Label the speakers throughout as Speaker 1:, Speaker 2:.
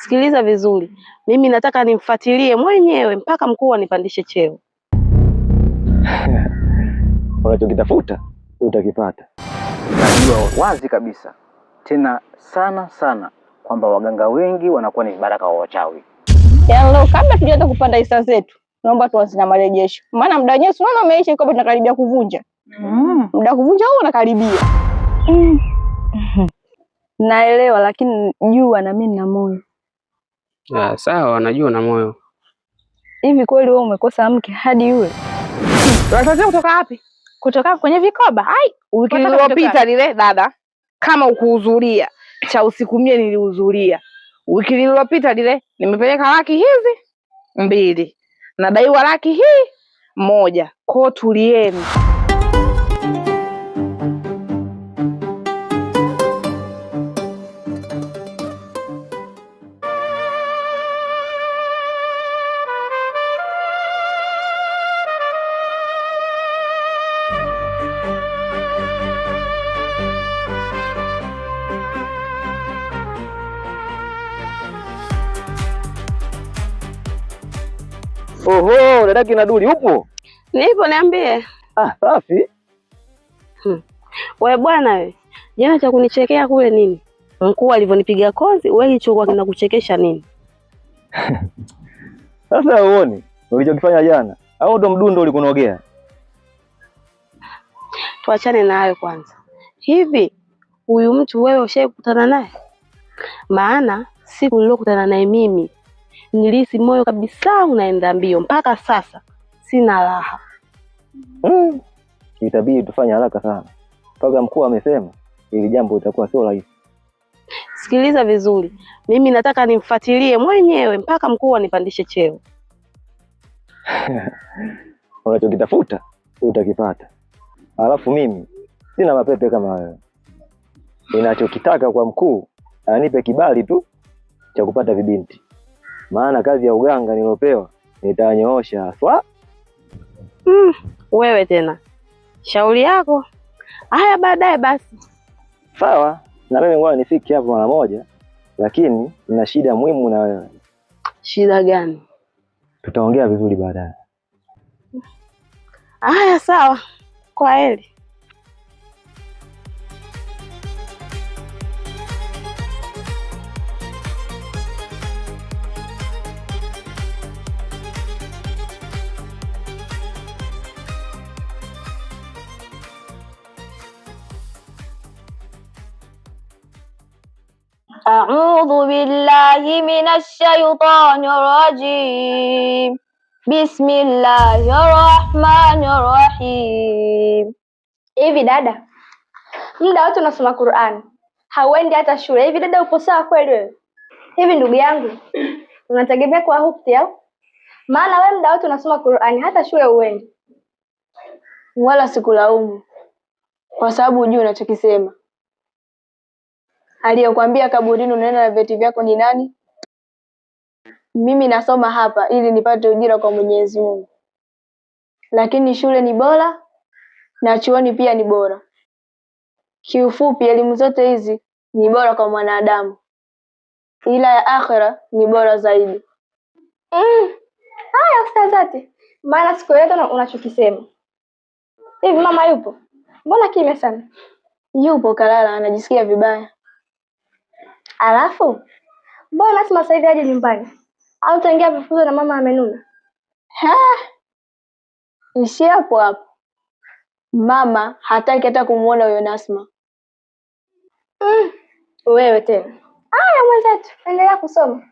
Speaker 1: Sikiliza vizuri, mimi nataka nimfuatilie mwenyewe mpaka mkuu anipandishe cheo.
Speaker 2: Unachokitafuta utakipata. Najua wazi kabisa tena sana kwamba waganga wengi wanakuwa ni baraka wa wachawi.
Speaker 3: Yaani kabla tujaanza kupanda hisa zetu, naomba tuanze na marejesho. Maana muda wenyewe unaona umeisha, kwa tunakaribia kuvunja. Muda kuvunja huo unakaribia. Naelewa, lakini jua na mimi nina moyo.
Speaker 4: Sawa, najua na moyo.
Speaker 3: Hivi kweli wewe umekosa mke hadi yule?
Speaker 1: Unataka kutoka wapi?
Speaker 3: Kutoka kwenye vikoba?
Speaker 1: Wiki iliyopita lile dada, kama ukuhudhuria cha usiku mie nilihudhuria. Wiki iliyopita lile nimepeleka laki hizi 2. Nadaiwa laki hii 1. Kwa tulieni.
Speaker 2: Oho, dada kina Duli upo?
Speaker 1: Nipo, niambie.
Speaker 2: Safi.
Speaker 1: Wewe bwana wewe. Jana cha kunichekea kule nini? Mkuu alivyonipiga kozi, wewe hicho kinakuchekesha nini?
Speaker 2: Sasa uone ulichokifanya jana. Au ndo mdundo ulikunogea?
Speaker 1: Tuachane na hayo kwanza. Hivi huyu mtu wewe ushaikutana naye? Maana siku nilokutana naye mimi nilihisi moyo kabisa unaenda mbio, mpaka sasa sina raha.
Speaker 2: Itabidi tufanye haraka sana. Mpaka mkuu amesema ili jambo litakuwa sio rahisi.
Speaker 1: Sikiliza vizuri, mimi nataka nimfuatilie mwenyewe mpaka mkuu anipandishe cheo.
Speaker 2: Unachokitafuta utakipata. Alafu mimi sina mapepe kama wewe. Ninachokitaka kwa mkuu anipe kibali tu cha kupata vibinti. Maana kazi ya uganga nilopewa nitanyoosha haswa.
Speaker 1: Wewe tena. Shauri yako. Haya baadaye basi.
Speaker 2: Sawa, na mimi ngoja nifike hapo mara moja, lakini nina shida muhimu na wewe.
Speaker 1: Shida gani?
Speaker 2: Tutaongea vizuri baadaye.
Speaker 1: Haya sawa. Kwaheri.
Speaker 3: أعوذ بالله من الشيطان الرجيم بسم الله الرحمن الرحيم. Hivi dada, muda wote unasoma Qur'an, hauendi hata shule. Hivi dada, upo sawa kweli wewe? Hivi ndugu yangu, unategemea kwa hukti au? Maana wewe muda wote unasoma Qur'an, hata shule uendi. Wala sikulaumu, kwa sababu hujui unachokisema. Aliyokuambia kaburini unaenda na vyeti vyako ni nani? Mimi nasoma hapa ili nipate ujira kwa Mwenyezi Mungu. Lakini shule ni bora na chuoni pia ni bora. Kiufupi elimu zote hizi ni bora kwa mwanadamu. Ila ya akhera ni bora zaidi. Haya ustazati, maana sikuelewa unachokisema. Hivi mama yupo? Mbona kimya sana? Yupo kalala, anajisikia vibaya. Alafu mbona Nasma sasa hivi aje nyumbani? Au utaingia vifuzo na mama amenuna? Ishi hapo hapo. Mama hataki hata kumuona huyo Nasma. Wewe tena. Haya mwenzetu, endelea kusoma.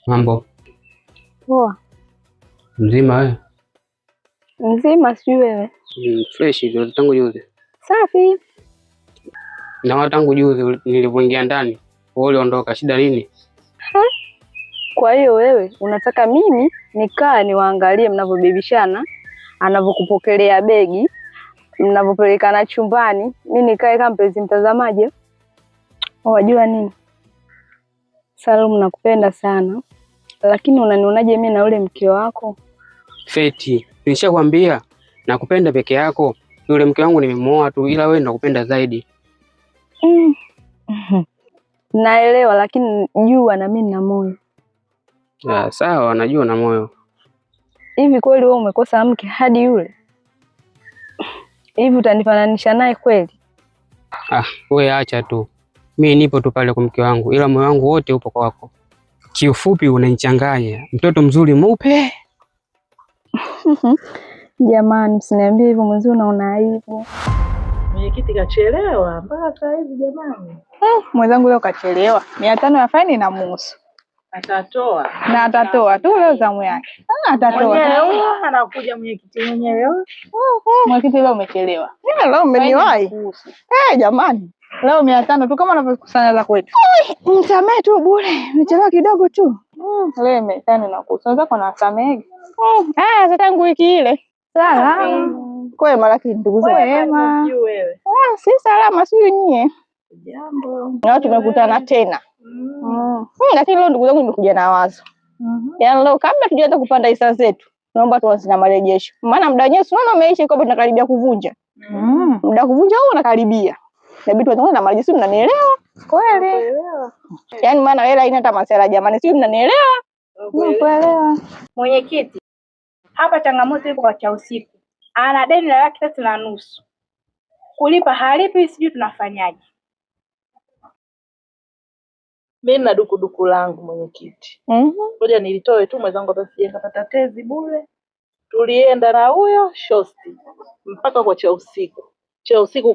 Speaker 4: Mambo.
Speaker 3: Poa.
Speaker 4: Mzima wewe?
Speaker 3: Mzima, si wewe?
Speaker 4: Fresh ndio tangu juzi.
Speaker 3: Safi.
Speaker 4: Na tangu juzi nilipoingia ndani, wewe uliondoka, shida nini?
Speaker 3: Kwa hiyo wewe unataka mimi nikaa niwaangalie mnavyobebishana, anavyokupokelea begi, mnavyopelekana chumbani, mimi nikae kama mpenzi mtazamaji? Unajua nini? Salum, nakupenda sana. Lakini unanionaje mimi na ule mke wako?
Speaker 4: Feti, nishakwambia nakupenda peke yako. Yule mke wangu nimemuoa tu, ila wewe nakupenda zaidi.
Speaker 3: Naelewa, lakini jua na mimi nina moyo.
Speaker 4: Sawa, najua na moyo.
Speaker 3: Hivi kweli wewe umekosa mke hadi yule? Hivi utanifananisha naye kweli?
Speaker 4: Wewe acha tu. Mimi nipo tu pale kwa mke wangu, ila moyo wangu wote upo kwako. Kiufupi unanichanganya. Mtoto mzuri mweupe.
Speaker 3: Jamani, msiniambie hivyo, mwenzio unaona aibu.
Speaker 5: Mwenyekiti kachelewa mpaka saa hizi jamani.
Speaker 1: Mwenzangu leo kachelewa. 500 ya faini na muhusu.
Speaker 5: Atatoa.
Speaker 1: Na atatoa tu leo zamu yake. Atatoa.
Speaker 5: Mwenyewe anakuja mwenyekiti mwenyewe.
Speaker 1: Mwenyekiti leo umechelewa. Leo umeniwahi. Jamani. Leo 500 tu kama unavyokusanya za kwetu. Msamee tu bure. Nimechelewa kidogo tu. Leo 500 na kukusanya kwa na samee. Sasa tangu wiki ile. Salama. Kwema lakini ndugu zangu. Kwema. Si salama sio nyie.
Speaker 5: Jambo.
Speaker 1: Na tumekutana tena. Lakini leo ndugu zangu nimekuja na wazo. Yaani leo kabla tujaanza kupanda hisa zetu, naomba tuanze na marejesho. Maana muda wenyewe unaona umeisha kwa sababu tunakaribia kuvunja. Muda kuvunja huo unakaribia. Inabidi tuanze na marejesho, mnanielewa? Kweli. Yaani maana hela haina hata masela jamani, sio mnanielewa? Nakuelewa.
Speaker 6: Mwenyekiti, hapa changamoto ipo kwa cha usiku. Ana deni la 3,500. Kulipa halipi, sijui tunafanyaje.
Speaker 5: Mimi na dukuduku langu mwenyekiti. Ngoja nilitoe tu mwenzangu basi akapata tezi bure. Tulienda na huyo shosti mpaka kwa cha usiku. Cha usiku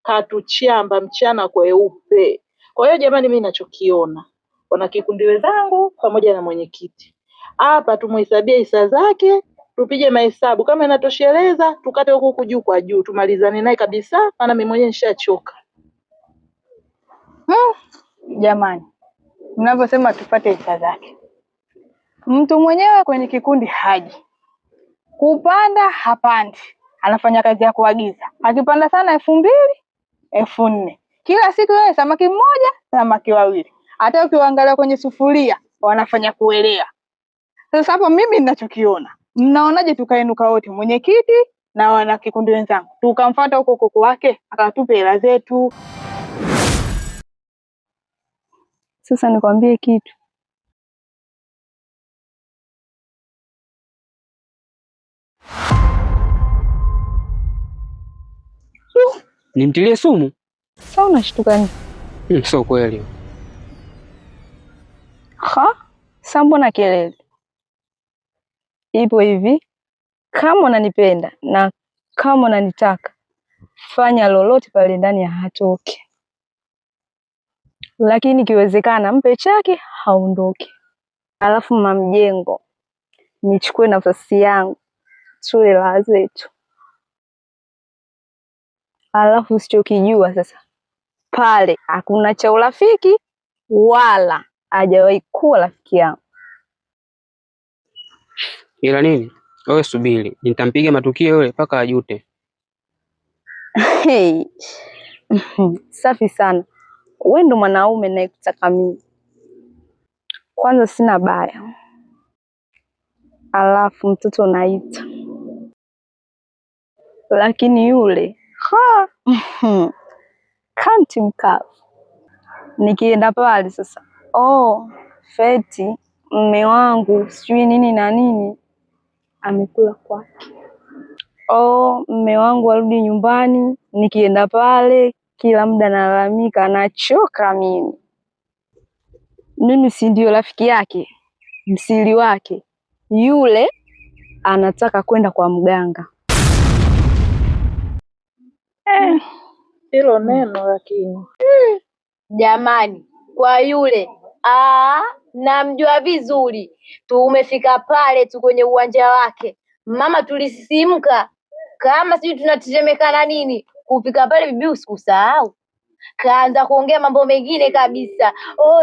Speaker 5: katuchamba mchana kweupe. Kwa hiyo jamani, mimi ninachokiona, wana kikundi wenzangu pamoja na mwenyekiti, hapa tumuhesabie hisa zake, tupige mahesabu, kama inatosheleza tukate huku juu kwa juu, tumalizane naye kabisa, maana mimi mwenyewe nishachoka.
Speaker 1: Jamani, mnavyosema tupate hisa zake, mtu mwenyewe kwenye kikundi haji kupanda, hapandi, anafanya kazi ya kuagiza. Akipanda sana 2,000, 4,000 kila siku, yeye samaki mmoja, samaki wawili. Hata ukiangalia kwenye sufuria wanafanya kuelea. Sasa hapo mimi ninachokiona, mnaonaje tukainuka wote, mwenyekiti na wana kikundi wenzangu, tukamfuata huko koko wake akatupe hela zetu?
Speaker 3: Sasa nikwambie kitu.
Speaker 4: Nimtilie sumu?
Speaker 3: Sasa unashtuka nini?
Speaker 4: Sio kweli.
Speaker 3: Sasa mbona kelele? Ipo hivi, kama unanipenda na kama unanitaka, fanya lolote pale ndani ya hatoke. Lakini ikiwezekana mpe chake haondoke. Alafu Mamjengo, nichukue nafasi yangu, tule raha zetu. Alafu usichokijua sasa, pale hakuna cha urafiki wala hajawahi kuwa rafiki yangu.
Speaker 4: Ila nini? Wewe subiri, nitampiga matukio yule mpaka ajute.
Speaker 3: Hey. Safi sana. Wewe ndo mwanaume ninayekutaka mimi. Kwanza sina baya. Alafu mtoto naita. Lakini yule kamti mkavu. Nikienda pale sasa, Feti mme wangu sijui nini na nini amekula kwake. Mme wangu arudi nyumbani. Nikienda pale kila muda nalalamika, nachoka mimi. Mimi si ndio rafiki yake, msiri wake. Yule anataka kwenda kwa mganga.
Speaker 5: Hilo neno lakini.
Speaker 7: Jamani, kwa yule namjua vizuri. Tumefika pale tu kwenye uwanja wake, mama, tulisisimka kama sijui tunatetemekana nini. Kufika pale bibi, usikusahau kaanza kuongea mambo mengine kabisa.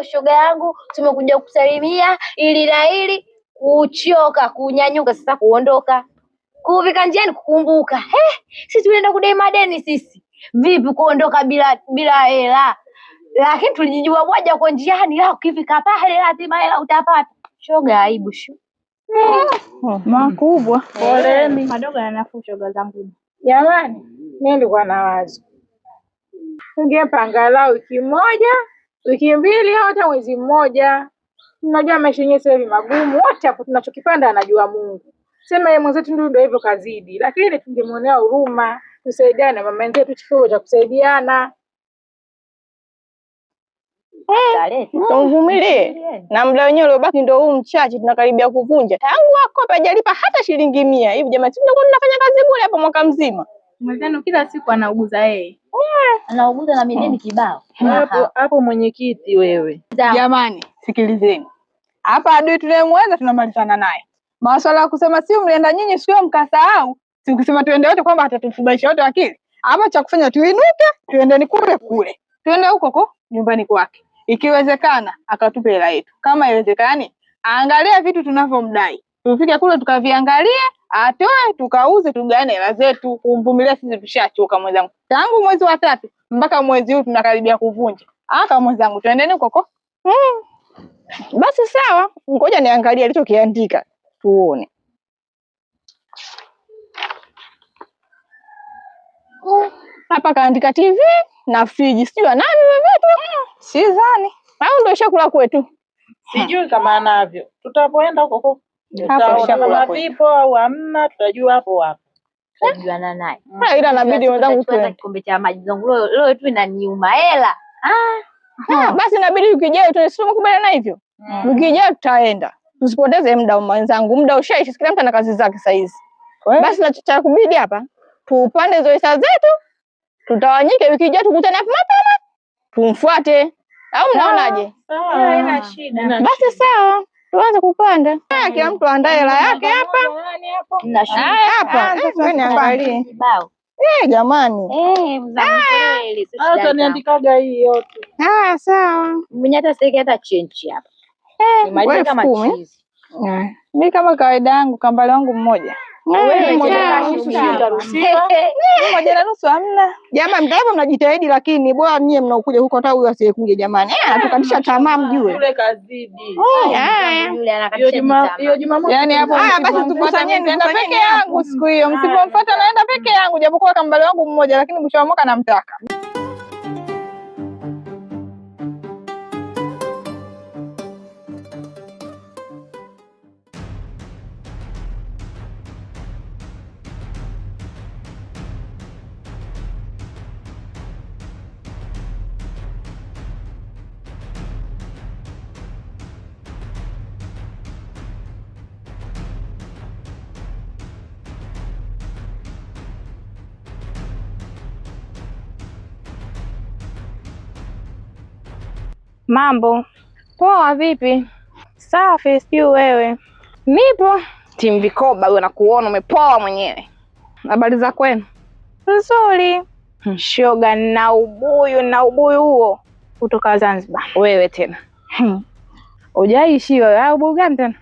Speaker 7: Shoga yangu, tumekuja kusalimia ili na ili, kuchoka kunyanyuka sasa kuondoka. Kufika njiani kukumbuka, sisi tunaenda kudai madeni sisi. Vipi kuondoka bila hela? lakini tulijijua moja kwa njiani, la ukifika pale lazima hela utapata. Shoga aibu shu.
Speaker 6: Makubwa.
Speaker 5: Poleni.
Speaker 6: Madogo yanafuu shoga zangu.
Speaker 5: Jamani, mimi nilikuwa na wazo. Ungepanga la wiki moja, wiki mbili au hata mwezi mmoja. Unajua maisha yenyewe sasa hivi magumu, wote hapo tunachokipanda anajua Mungu. Sema yeye mwenzetu ndio hivyo kazidi, lakini tungemuonea huruma, tusaidiane mama yetu chikao cha kusaidiana.
Speaker 1: Tuvumilie. Na muda wenyewe uliobaki ndio huu mchache tunakaribia kuvunja. Tangu akopa hajalipa hata shilingi 100. Hivi jamani, tunakuwa tunafanya kazi bure hapa mwaka mzima.
Speaker 6: Mwenzenu kila siku anauguza yeye.
Speaker 7: Anauguza na mideni kibao.
Speaker 5: Hapo mwenyekiti wewe.
Speaker 1: Jamani, sikilizeni. Hapa adui tunayemweza tunamalizana naye. Masuala ya kusema si mlienda nyinyi sio mkasahau. Si ukisema tuende wote kwamba atatufubaisha wote akili. Hapa cha kufanya tuinuke, tuendeni kule kule. Tuende huko nyumbani kwake. Ikiwezekana akatupe hela yetu. Kama iwezekani, angalia vitu tunavyomdai. Tufike kule tukaviangalie, atoe, tukauze, tugawane hela zetu. Kumvumilia sisi tushachoka mwenzangu. Tangu mwezi wa 3 mpaka mwezi huu tunakaribia kuvunja. Aka mwenzangu, tuendeni huko. Basi sawa, ngoja niangalie alichokiandika. Tuone. Hapa kaandika TV na friji. Sijui nani wewe? Sidhani. Au ndio shakula kwetu.
Speaker 5: Sijui kama anavyo. Tutapoenda huko
Speaker 1: Hapo
Speaker 5: kama vipo au hamna tutajua hapo.
Speaker 7: Tunajuana naye.
Speaker 1: Ila inabidi wenzangu
Speaker 7: tuende kikombe cha maji zangu. Leo tu inaniuma hela.
Speaker 1: Basi inabidi ukijao tunasikubaliana hivyo. Ukijao tutaenda. Tusipoteze muda mwenzangu. Muda ushaisha, kila mtu ana kazi zake saa hizi. Basi cha kubidi hapa tupande hizo hisa zetu. Tutawanyike wiki ijayo tukutane hapa mapema. Tumfuate. Au mnaonaje?
Speaker 6: Haina shida.
Speaker 1: Basi sawa. Tuanze kupanda. Kila mtu aandae hela yake hapa. Hapa. Wewe niangalie.
Speaker 7: Kibao.
Speaker 1: Jamani.
Speaker 7: Mzamkweli.
Speaker 5: Hata niandikaga hii yote.
Speaker 1: Sawa.
Speaker 7: Mwenye hata siki hata chenchi hapa. Nimaliza kama chizi.
Speaker 1: Mimi kama kawaida yangu kambale wangu mmoja.
Speaker 5: Wewe moja na nusu utaruhusiwa.
Speaker 1: Moja na nusu hamna. Jamani mtaapo mnajitahidi lakini bora nyie mnaokuja huko hata huyu asiyekuja jamani. Tukatisha tamaa mjue.
Speaker 5: Kule kazidi.
Speaker 7: Yule anakatisha tamaa.
Speaker 5: Hiyo Jumamosi.
Speaker 1: Yaani hapo basi tukusanyeni nenda peke yangu siku hiyo. Msipomfuata naenda peke yangu japokuwa kambale wangu mmoja lakini mwisho wa mwaka namtaka.
Speaker 6: Mambo.
Speaker 1: Poa vipi?
Speaker 6: Safi, sijui wewe.
Speaker 1: Nipo. Timu Vikoba wewe nakuona umepoa mwenyewe. Habari za kwenu?
Speaker 6: Nzuri. Shoga na ubuyu huo kutoka Zanzibar.
Speaker 1: Wewe tena. Hujaishi wewe au ubuyu gani tena?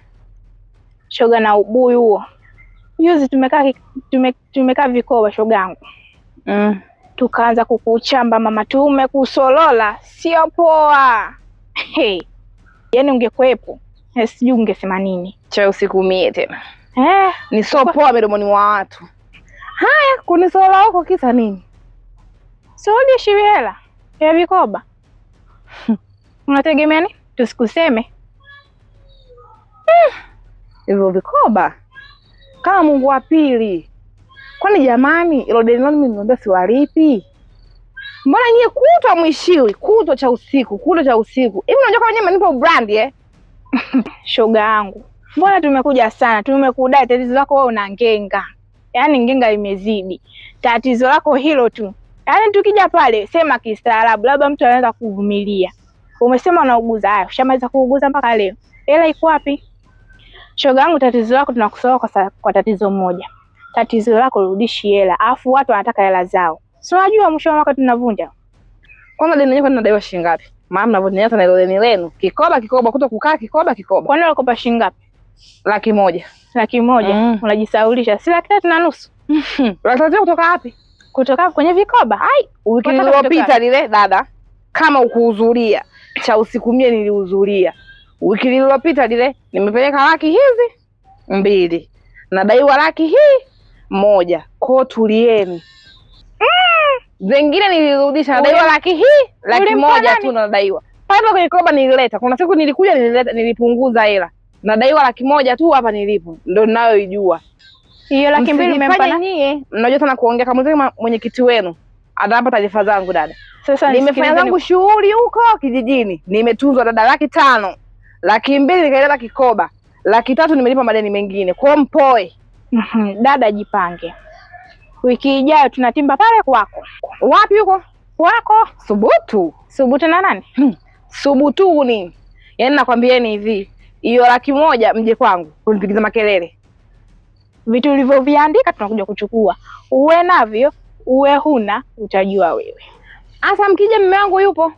Speaker 6: Shoga na ubuyu huo. Juzi tumekaa Vikoba shogangu. Tukaanza kukuchamba mama, tumekusolala sio poa. Yaani ungekuepo sijui ungesema nini.
Speaker 1: Cha usiku mie tena. Ni so poa midomoni mwa watu. Haya kunisola huko kisa nini?
Speaker 6: Sio shiwi hela ya Vikoba. Unategemea nini? Tusikuseme.
Speaker 1: Hivyo Vikoba kama Mungu wa pili. Kwani jamani ilo deni langu mimi niombe siwalipi? Mbona nyie kutwa mwishiwi, kutwa cha usiku. Hivi unajua kama nyie mnipo brand
Speaker 6: Shoga yangu. Mbona tumekuja sana, tumekudai tatizo lako wewe una ngenga. Yaani ngenga imezidi. Tatizo lako hilo tu. Yaani tukija pale sema kistaarabu, labda mtu anaweza kuvumilia. Umesema unauguza haya, ushamaliza kuuguza mpaka leo. Hela iko wapi? Shoga yangu, tatizo lako tunakusoa kwa tatizo moja. Tatizo lako rudishi hela, afu watu wanataka hela zao. Si unajua mwisho wa mwaka tunavunja.
Speaker 1: Kwanza deni lako linadaiwa shilingi ngapi? Maana mnavoniacha na deni lenu. Kikoba kuto kukaa kikoba.
Speaker 6: Kwani unakopa shilingi ngapi?
Speaker 1: 100,000.
Speaker 6: 100,000. Unajisaulisha. Si 3,500.
Speaker 1: 3,000 kutoka wapi?
Speaker 6: Kutoka kwenye Vikoba.
Speaker 1: Wiki iliyopita lile dada. kama ukuhudhuria cha usiku mie nilihudhuria. Wiki lililopita lile nimepeleka laki hizi 2 nadaiwa laki hii 1. Kwa tulieni. Zengine nilirudisha nadaiwa laki hii 100,000 tu nadaiwa. Pale kwenye kikoba nilileta. Kuna siku nilikuja nilipunguza hela. Nadaiwa 100,000 tu hapa nilipo. Ndio ninayoijua.
Speaker 6: Hiyo 200,000 umempa
Speaker 1: nyie. Mnajua sana kuongea kama mwenyekiti wenu. Atapa taarifa zangu dada.
Speaker 6: Sasa
Speaker 1: nimefanya zangu shughuli huko kijijini. Nimetunzwa dada 500,000. 200,000 nikaileta kikoba. 300,000 nimelipa madeni mengine. Kwa mpoe.
Speaker 6: Dada jipange. Wiki ijayo tunatimba pale kwako.
Speaker 1: Wapi huko?
Speaker 6: Kwako.
Speaker 1: Subutu.
Speaker 6: Subutu na nani?
Speaker 1: Subutu nini? Yaani nakwambieni hivi, hiyo 100,000 mje kwangu kunipigiza makelele.
Speaker 6: Vitu ulivyoviandika tunakuja kuchukua. Uwe navyo, uwe huna, utajua wewe.
Speaker 1: Asa mkija mume wangu yupo.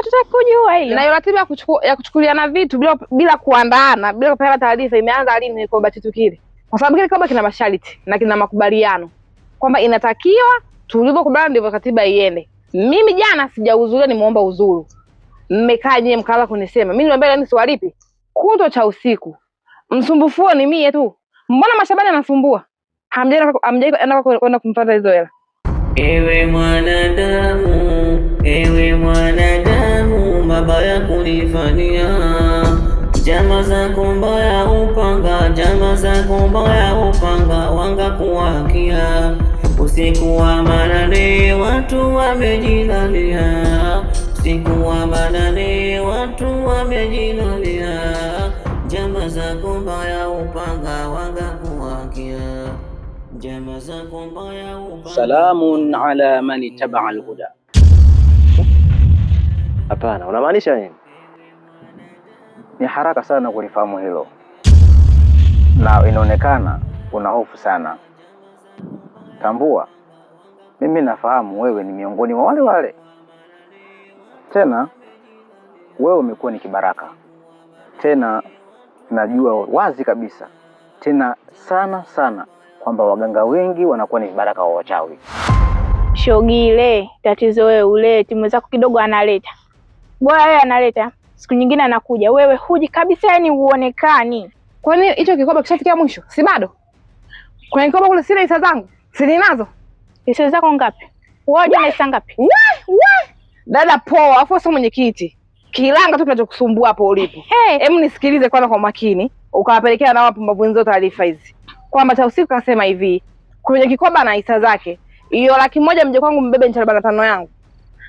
Speaker 6: Tutakujua hilo.
Speaker 1: Na hiyo ratiba ya kuchukuliana vitu bila kuandaana, bila kupeana taarifa imeanza lini kikoba chetu kile? Kwa sababu kile kikoba kina masharti na kina makubaliano kwamba inatakiwa tulivyokubaliana ndivyo katiba iende. Mimi jana sijahudhuria, nimeomba uzuru. Mmekaa nyewe mkaanza kunisema. Mimi niambia nani siwalipi? Kuto cha usiku. Msumbufuo ni mie tu. Mbona Mashabani anasumbua? Hamjaenda kwenda kumpata hizo hela.
Speaker 8: Ewe mwanadamu, mabaya kunifanyia, jama zako mbaya upanga, wanga kuwakia. Usiku wa manane watu wamejilalia, jama zako mbaya upanga, wanga kuwakia.
Speaker 9: Salamun ala man ittaba al-huda.
Speaker 2: Hapana, unamaanisha nini?
Speaker 9: Ni haraka sana kulifahamu hilo, na inaonekana una hofu sana. Tambua, mimi nafahamu wewe ni miongoni mwa wale. Tena wewe umekuwa ni kibaraka. Tena najua wazi kabisa, tena sana kwamba waganga wengi wanakuwa ni vibaraka wa wachawi.
Speaker 6: Shogile, tatizo wewe uleti, mwenzako kidogo analeta. Bora yeye analeta, siku nyingine anakuja. Wewe huji kabisa, yani uonekani.
Speaker 1: Kwani hicho kikoba kishafikia mwisho? Si bado? Kwa kikoba kule sina hisa zangu. Sina nazo.
Speaker 6: Hisa zako ngapi? Wewe una hisa ngapi?
Speaker 1: Dada poa, afu sio mwenyekiti. Kilanga tu kinachokusumbua hapo ulipo. Hebu nisikilize kwanza kwa makini, ukawapelekea na wapumbavu wenzao taarifa hizi. Kwamba cha usiku kasema hivi, kwenye kikoba na hisa zake. Hiyo 100,000 mje kwangu mbebe nchi 45 yangu.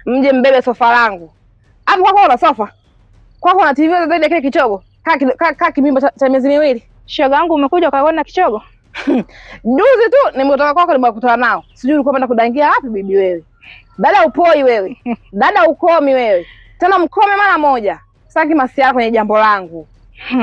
Speaker 1: Mje mbebe sofa langu. Hapo kwako una sofa? Kwako una TV zaidi ya kile kichogo? Kaa kimimba cha miezi 2.
Speaker 6: Shoga yangu umekuja ukaona kichogo?
Speaker 1: Juzi tu nimetoka kwako nimekutana nao. Sijui ulikuwa umeenda kudangia wapi bibi wewe. Dada upoi wewe. Dada ukomi wewe. Tena mkome mara moja. Sitaki masiara kwenye jambo langu.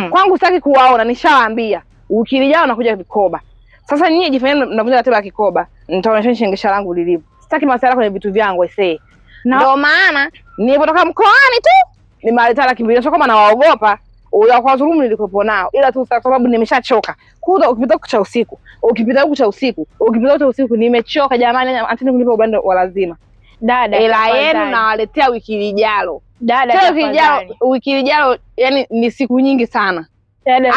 Speaker 1: Kwangu sitaki kuwaona, nishawaambia. Ukilijao nakuja vikoba. Sasa nyinyi jifanyeni mnakuja ratiba ya kikoba. Nitaonyesha shengesha langu lilivyo. Sitaki masiara kwenye vitu vyangu aisee. Ndio maana nilipotoka mkoani tu nimeleta 200,000 sio kama nawaogopa. Ule kwa dhulumu nilikopo nao. Ila tu kwa sababu nimeshachoka. Kuja ukipita huku cha usiku, ukipita huku cha usiku, nimechoka jamani, atini kunipa ubando wa lazima.
Speaker 6: Dada,
Speaker 1: hela yenu nawaletea wiki lijalo.
Speaker 6: Dada,
Speaker 1: wiki lijalo yani ni siku nyingi sana.
Speaker 6: Dada,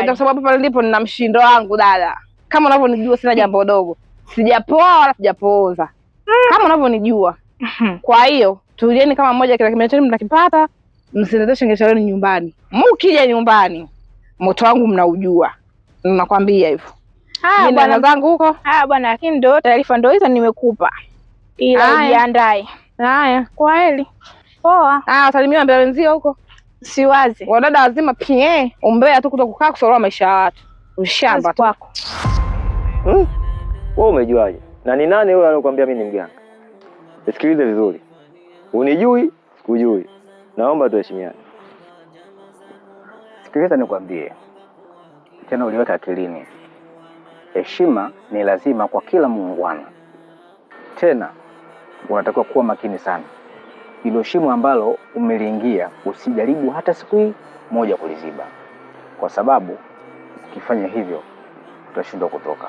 Speaker 1: kwa sababu pale ndipo nina mshindo wangu dada. Kama unavyonijua sina jambo dogo. Sijapoa wala sijapooza. Kama unavyonijua. Kwa hiyo tulieni kama mmoja kila kimechani mnakipata, msilete shengesha lenu nyumbani. Mkija nyumbani moto wangu mnaujua. Nakwambia hivyo. Mimi bwana zangu huko.
Speaker 6: Bwana, lakini ndio taarifa ndio hizo nimekupa. Ila jiandae.
Speaker 1: Haya,
Speaker 6: kwaheri. Poa.
Speaker 1: Wasalimia mbele wenzio huko.
Speaker 6: Siwazi.
Speaker 1: Wadada wazima pia. Umbea tu kutoka kukaa kusoroa maisha ya watu. Ushamba tu.
Speaker 6: Kwako.
Speaker 2: Wewe umejuaje? Na ni nani huyo anakuambia mimi ni mganga? Nisikilize vizuri. Unijui, sikujui. Naomba tuheshimiane.
Speaker 9: Sikiliza nikwambie. Tena uliweka akilini. Heshima ni lazima kwa kila muungwana. Tena unatakiwa kuwa makini sana. Hilo shimo ambalo umeliingia usijaribu hata siku moja kuliziba. Kwa sababu ukifanya hivyo utashindwa kutoka.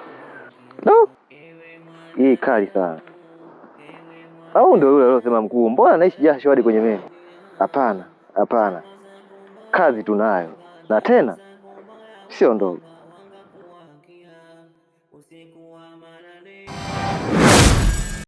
Speaker 2: Hii kali sana. Au ndio yule aliyosema mkuu, mbona naishi jasho hadi kwenye meno? Hapana, hapana, kazi tunayo na tena sio ndogo.